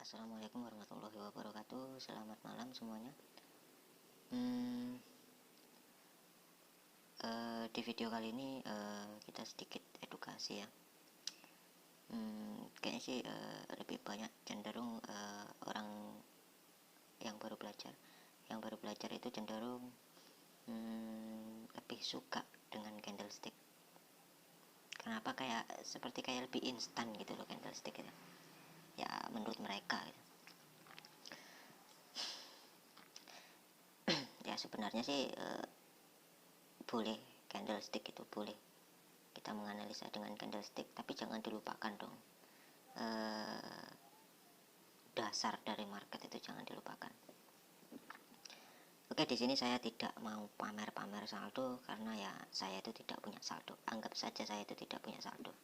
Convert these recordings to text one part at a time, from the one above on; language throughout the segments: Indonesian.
Assalamualaikum warahmatullahi wabarakatuh. Selamat malam semuanya. Di video kali ini kita sedikit edukasi ya. Kayaknya sih lebih banyak cenderung orang yang baru belajar. Yang baru belajar itu cenderung lebih suka dengan candlestick. Kenapa? Seperti lebih instan gitu loh candlestick itu. Ya menurut mereka gitu. Ya sebenarnya sih boleh, candlestick itu boleh kita menganalisa dengan candlestick, tapi jangan dilupakan dong dasar dari market itu jangan dilupakan. Oke, di sini saya tidak mau pamer-pamer saldo karena ya saya itu tidak punya saldo. Anggap saja saya itu tidak punya saldo.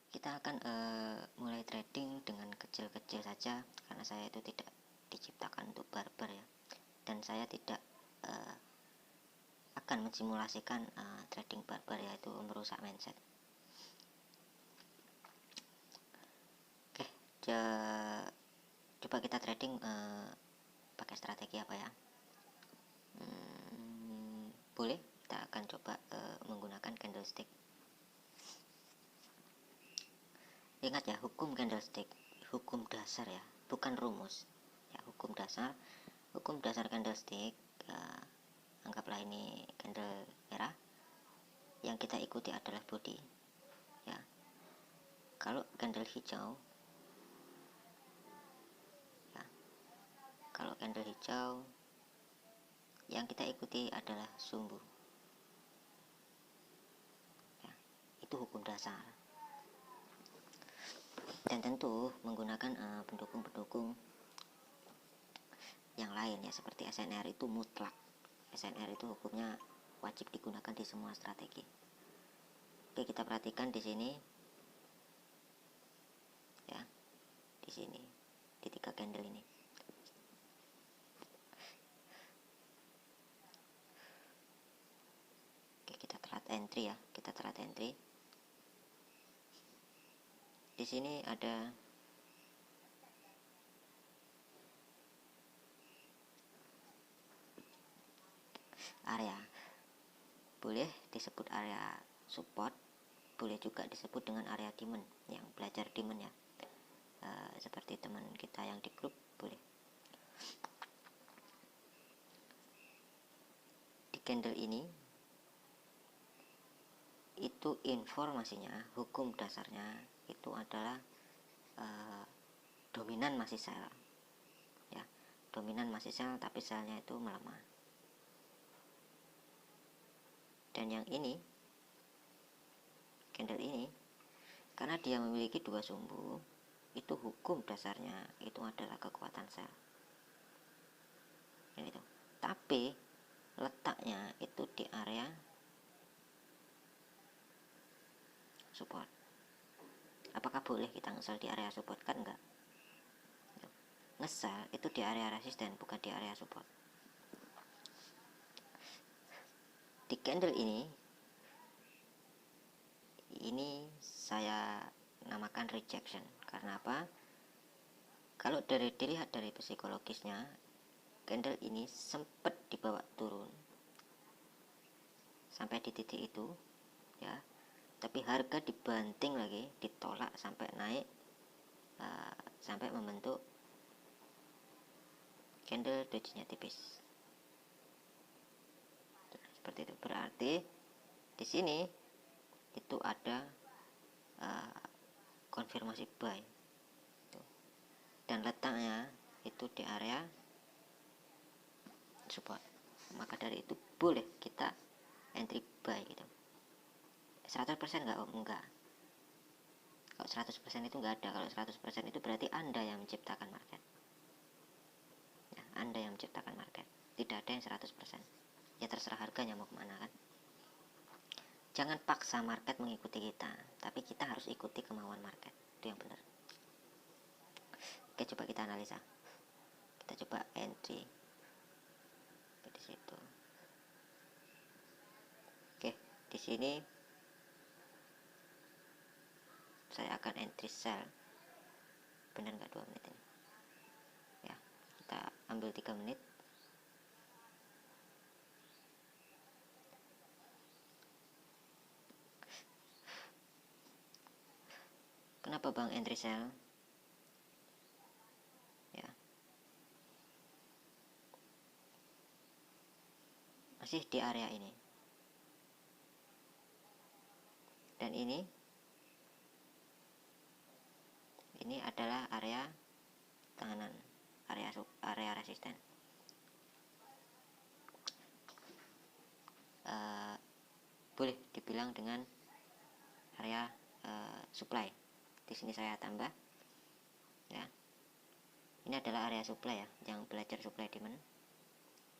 Kita akan mulai trading dengan kecil-kecil saja karena saya itu tidak diciptakan untuk barbar ya, dan saya tidak akan mensimulasikan trading barbar, yaitu merusak mindset. Oke, coba kita trading pakai strategi apa ya? Boleh, kita akan coba menggunakan candlestick. Ingat ya, hukum candlestick, hukum dasar ya, bukan rumus ya, hukum dasar. Hukum dasar candlestick, anggaplah ini candle merah, yang kita ikuti adalah body ya. Kalau candle hijau ya, kalau candle hijau yang kita ikuti adalah sumbu ya. Itu hukum dasar, dan tentu menggunakan pendukung-pendukung yang lain ya, seperti SNR itu mutlak. SNR itu hukumnya wajib digunakan di semua strategi. Oke, kita perhatikan di sini ya, di sini di 3 candle ini. Oke, kita telat entry ya, kita telat entry. Di sini ada area, boleh disebut area support, boleh juga disebut dengan area demand. Yang belajar demand ya, seperti teman kita yang di grup, boleh. Di candle ini itu informasinya, hukum dasarnya itu adalah dominan masih sell ya, dominan masih sell, tapi sellnya itu melemah. Dan yang ini, candle ini, karena dia memiliki 2 sumbu, itu hukum dasarnya itu adalah kekuatan sell ya, itu. Tapi letaknya itu di area support. Apakah boleh kita ngesel di area support? Kan enggak. Ngesel itu di area resisten, bukan di area support. Di candle ini saya namakan rejection. Karena apa? Kalau dilihat dari psikologisnya, candle ini sempat dibawa turun sampai di titik itu ya, tapi harga dibanting lagi, ditolak sampai naik, sampai membentuk candle dojinya tipis seperti itu. Berarti di sini itu ada konfirmasi buy dan letaknya itu di area support. Maka dari itu boleh kita entry buy gitu. 100% enggak. Kalau 100% itu enggak ada. Kalau 100% itu berarti Anda yang menciptakan market ya, Anda yang menciptakan market. Tidak ada yang 100%. Ya terserah harganya mau kemana kan. Jangan paksa market mengikuti kita, tapi kita harus ikuti kemauan market. Itu yang benar. Oke, coba kita analisa. Kita coba entry di situ. Oke, di sini saya akan entry sell. Benar nggak 2 menit ini ya, kita ambil 3 menit. Kenapa bang entry sell ya, masih di area ini, dan ini adalah area tekanan, area resisten. Boleh dibilang dengan area supply. Di sini saya tambah ya, ini adalah area supply ya, yang belajar supply demand.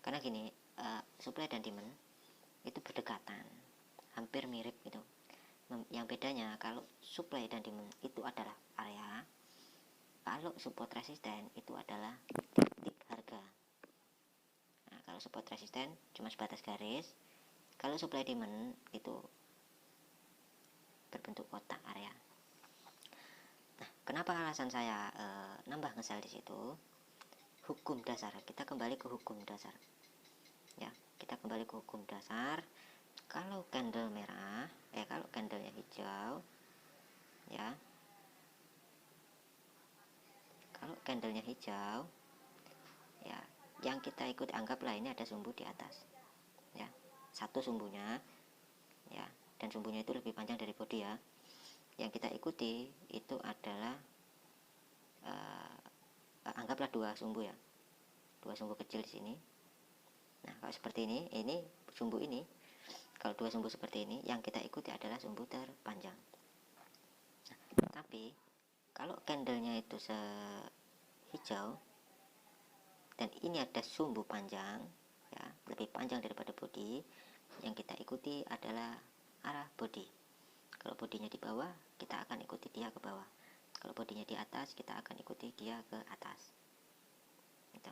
Karena gini, supply dan demand itu berdekatan, hampir mirip gitu. Yang bedanya kalau supply dan demand itu adalah area, kalau support resisten itu adalah titik harga. Nah, kalau support resisten cuma sebatas garis, kalau supply demand itu berbentuk kotak area. Nah, kenapa alasan saya nambah nge-sell di situ? Hukum dasar. Kita kembali ke hukum dasar. Ya, kita kembali ke hukum dasar. Kalau candle merah, kalau candlenya hijau, ya. Kalau candlenya hijau, ya, yang kita ikut anggaplah ini ada sumbu di atas. Ya, satu sumbunya, ya, dan sumbunya itu lebih panjang dari body ya. Yang kita ikuti itu adalah anggaplah 2 sumbu ya, 2 sumbu kecil di sini. Nah, kalau seperti ini sumbu ini. Kalau 2 sumbu seperti ini, yang kita ikuti adalah sumbu terpanjang. Nah, tapi kalau candlenya itu hijau dan ini ada sumbu panjang ya, lebih panjang daripada body, yang kita ikuti adalah arah body. Kalau bodinya di bawah, kita akan ikuti dia ke bawah. Kalau bodinya di atas, kita akan ikuti dia ke atas gitu.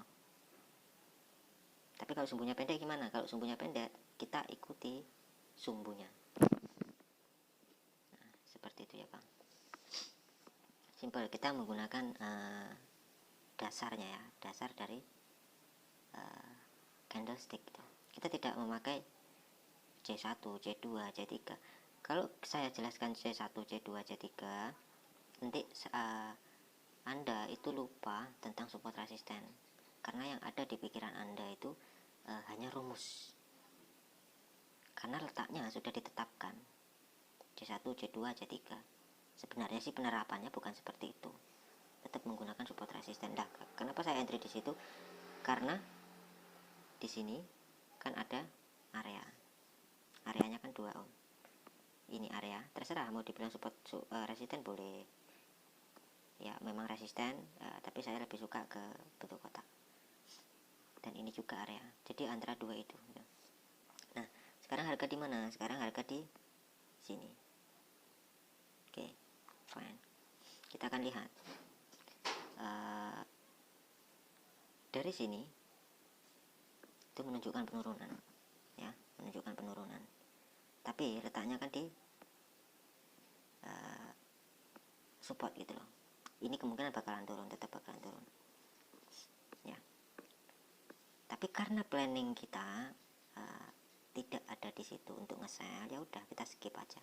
Tapi kalau sumbunya pendek gimana? Kalau sumbunya pendek, kita ikuti sumbunya. Nah, seperti itu ya bang. Simple, kita menggunakan dasarnya ya, dasar dari candlestick gitu. Kita tidak memakai C1, C2, C3. Kalau saya jelaskan C1, C2, C3, nanti Anda itu lupa tentang support resisten, karena yang ada di pikiran Anda itu hanya rumus, karena letaknya sudah ditetapkan C1, C2, C3. Sebenarnya sih penerapannya bukan seperti itu, tetap menggunakan support resisten. Nah, kenapa saya entry di situ? Karena di sini kan ada areanya kan 2 ohm. Ini area, terserah mau dibilang support resisten boleh ya, memang resisten, tapi saya lebih suka ke bentuk kotak. Dan ini juga area, jadi antara 2 itu ya. Nah, sekarang harga di mana? Sekarang harga di sini. Oke, fine. Kita akan lihat dari sini itu menunjukkan penurunan ya, menunjukkan penurunan, tapi letaknya kan di support gitu loh. Ini kemungkinan bakalan turun, tetap bakalan turun ya. Tapi karena planning kita tidak ada di situ untuk nge-sell, ya udah kita skip aja.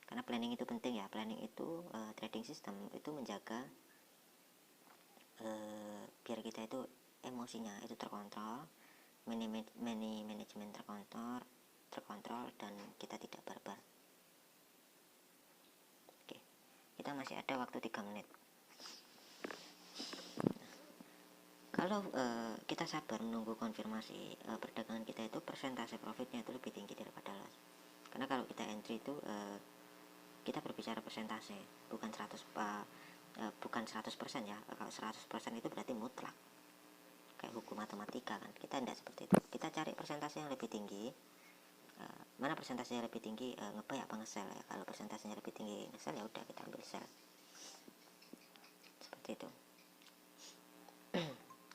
Karena planning itu penting ya. Planning itu trading system itu menjaga biar kita itu emosinya itu terkontrol, manajemen terkontrol, dan kita tidak barbar. Oke, kita masih ada waktu 3 menit. Kalau kita sabar menunggu konfirmasi perdagangan kita itu, persentase profitnya itu lebih tinggi daripada loss. Karena kalau kita entry itu kita berbicara persentase, bukan 100% ya. Kalau 100% itu berarti mutlak, kayak hukum matematika kan. Kita tidak seperti itu, kita cari persentase yang lebih tinggi. Mana persentasenya lebih tinggi, nge-buy apa nge-sell ya. Kalau persentasenya lebih tinggi nge-sell, ya udah kita ambil sell, seperti itu.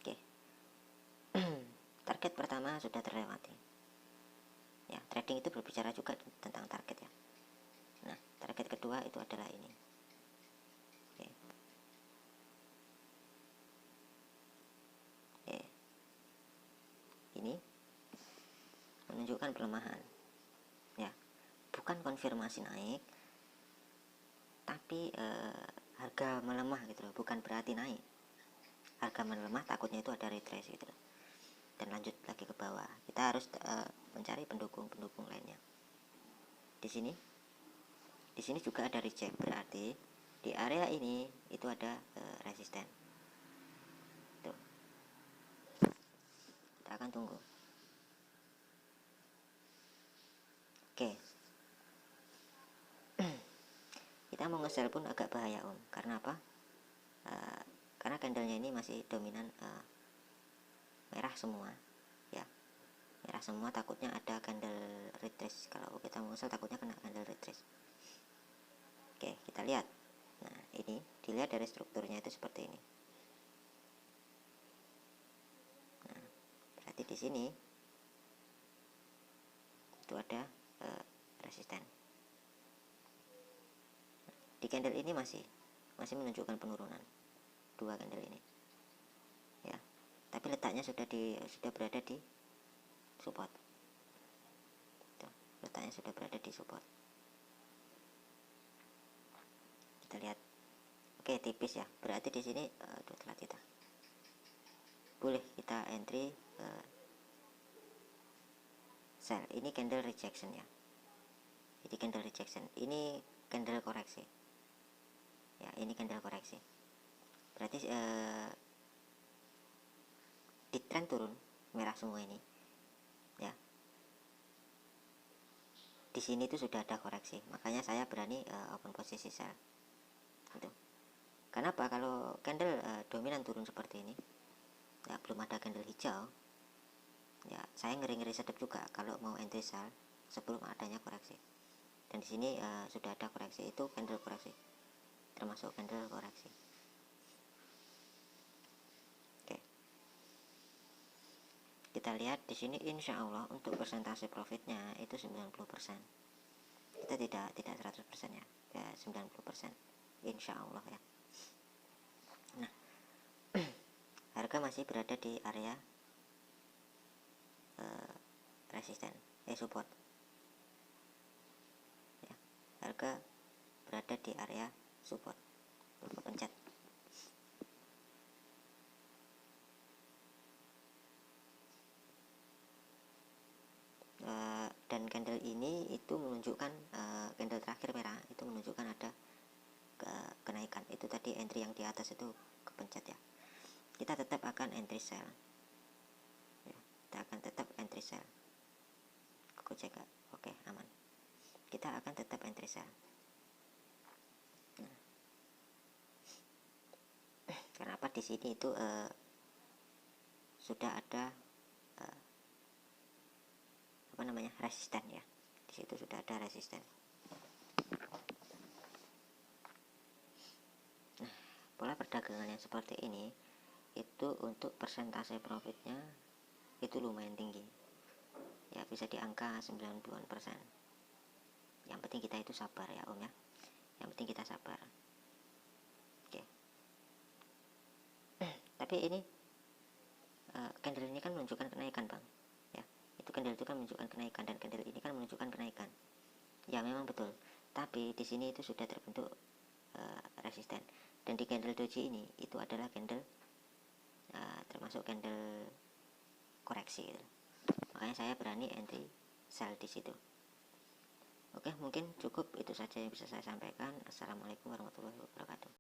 Oke. Target pertama sudah terlewati ya. Trading itu berbicara juga tentang target ya. Nah, target target kedua itu adalah ini. Oke. Oke. Ini menunjukkan pelemahan ya, bukan konfirmasi naik, tapi harga melemah gitu loh, bukan berarti naik. Harga melemah takutnya itu ada retrace gitu loh, dan lanjut lagi ke bawah. Kita harus mencari pendukung lainnya. Di sini juga ada reject, berarti di area ini itu ada resisten. Tuh. Kita akan tunggu. Oke. Kita mau nge-sell pun agak bahaya Om. Karena apa? Karena candlenya ini masih dominan merah semua ya, merah semua, takutnya ada candle retrace. Kalau kita mau nge-sell takutnya kena candle retrace. Oke, kita lihat. Nah, ini dilihat dari strukturnya itu seperti ini. Nah, berarti di sini itu ada resisten. Di candle ini masih menunjukkan penurunan, dua candle ini ya, tapi letaknya sudah berada di support. Tuh, letaknya sudah berada di support. Kita lihat. Oke, tipis ya, berarti di sini telat kita. Boleh kita entry sell. Ini candle rejection ya, ini candle rejection, ini candle koreksi ya, ini candle koreksi. Berarti di trend turun merah semua ini ya, di sini tuh sudah ada koreksi, makanya saya berani open posisi sell gitu. Kenapa? Kalau candle dominan turun seperti ini ya, belum ada candle hijau ya, saya ngeri sedap juga kalau mau entry sell sebelum adanya koreksi. Dan di sini sudah ada koreksi, itu candle koreksi, termasuk candle koreksi. Oke, kita lihat di sini insya Allah untuk persentase profitnya itu 90%. Kita tidak 100% ya, 90% insya Allah ya. Nah, harga masih berada di area resisten, support ya. Harga berada di area support, pencet. Dan candle ini itu menunjukkan candle terakhir merah itu menunjukkan ada kenaikan. Itu tadi entry yang di atas itu kepencet ya. Kita tetap akan entry sell ya, kita akan tetap entry sell. Aku cek gak? Oke, aman. Kita akan tetap entry sell. Nah, kenapa di sini itu sudah ada resisten ya, di situ sudah ada resisten. Nah, pola perdagangan yang seperti ini itu untuk persentase profitnya itu lumayan tinggi ya, bisa di angka 92%. Yang penting kita itu sabar ya Om ya, yang penting kita sabar. Oke. Tapi ini candle ini kan menunjukkan kenaikan Bang ya, itu candle itu kan menunjukkan kenaikan, dan candle ini kan menunjukkan kenaikan ya, memang betul. Tapi di sini itu sudah terbentuk resisten, dan di candle doji ini itu adalah candle termasuk candle koreksi gitu. Makanya saya berani entry sell di situ. Oke, mungkin cukup itu saja yang bisa saya sampaikan. Assalamualaikum warahmatullahi wabarakatuh.